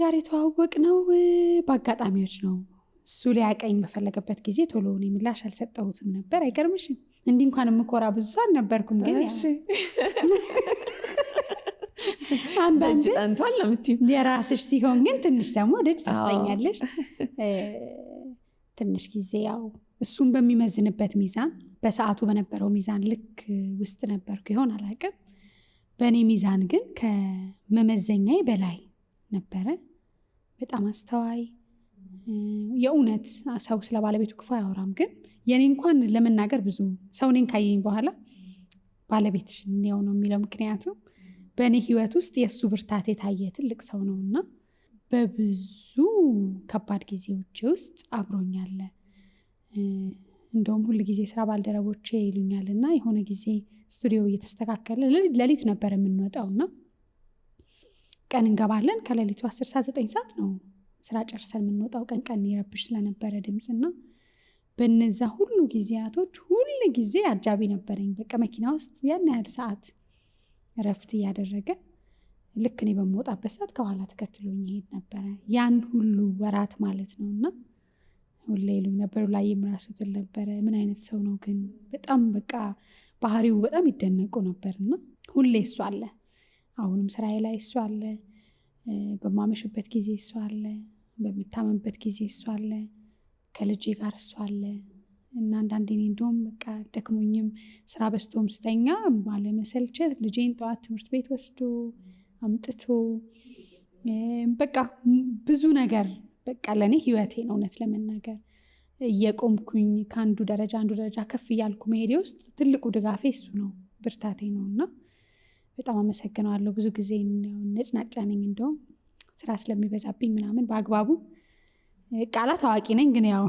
ጋር የተዋወቅነው በአጋጣሚዎች ነው። እሱ ሊያቀኝ በፈለገበት ጊዜ ቶሎ እኔ ምላሽ አልሰጠሁትም ነበር። አይገርምሽም? እንዲህ እንኳን የምኮራ ብዙ ሰው አልነበርኩም። ግን አንዳንድ ጠንቷል ለምትይ የራስሽ ሲሆን ግን ትንሽ ደግሞ ደጅ ታስጠኛለሽ። ትንሽ ጊዜ ያው እሱን በሚመዝንበት ሚዛን በሰዓቱ በነበረው ሚዛን ልክ ውስጥ ነበርኩ ይሆን አላውቅም። በእኔ ሚዛን ግን ከመመዘኛዬ በላይ ነበረ። በጣም አስተዋይ፣ የእውነት ሰው ስለ ባለቤቱ ክፉ አያወራም። ግን የኔ እንኳን ለመናገር ብዙ ሰው እኔን ካየኝ በኋላ ባለቤትሽን ነው የሚለው። ምክንያቱም በእኔ ህይወት ውስጥ የእሱ ብርታት የታየ ትልቅ ሰው ነው እና በብዙ ከባድ ጊዜዎች ውስጥ አብሮኛለ። እንደውም ሁል ጊዜ ስራ ባልደረቦቼ ይሉኛል እና የሆነ ጊዜ ስቱዲዮ እየተስተካከለ ሌሊት ነበር የምንወጣውና ቀን እንገባለን። ከሌሊቱ 10 ሰዓት 9 ሰዓት ነው ስራ ጨርሰን የምንወጣው። ቀን ይረብሽ ስለነበረ ድምፅና በነዛ ሁሉ ጊዜያቶች ሁል ጊዜ አጃቢ ነበረኝ። በቃ መኪና ውስጥ ያን ያህል ሰዓት እረፍት እያደረገ ልክ እኔ በምወጣበት ሰዓት ከኋላ ተከትሎኝ ይሄድ ነበረ። ያን ሁሉ ወራት ማለት ነውና ሁሌ ይሉኝ ነበር። ላይም ራሱ ትል ነበረ ምን አይነት ሰው ነው ግን በጣም በቃ ባህሪው በጣም ይደነቁ ነበርና ሁሌ እሱ አለ። አሁንም ስራዬ ላይ እሱ አለ፣ በማመሽበት ጊዜ እሱ አለ፣ በምታመምበት ጊዜ እሱ አለ፣ ከልጄ ጋር እሱ አለ። እና አንዳንዴ እኔ እንደውም በቃ ደክሞኝም ስራ በዝቶም ስተኛ ባለመሰልቸት ልጄን ጠዋት ትምህርት ቤት ወስዶ አምጥቶ በቃ ብዙ ነገር በቃ ለእኔ ህይወቴ ነው። እውነት ለመናገር እየቆምኩኝ ከአንዱ ደረጃ ከፍ እያልኩ መሄዴ ውስጥ ትልቁ ድጋፌ እሱ ነው፣ ብርታቴ ነው። እና በጣም አመሰግነዋለሁ። ብዙ ጊዜ ነጭናጫ ነኝ፣ እንደውም ስራ ስለሚበዛብኝ ምናምን በአግባቡ ቃላት አዋቂ ነኝ ግን ያው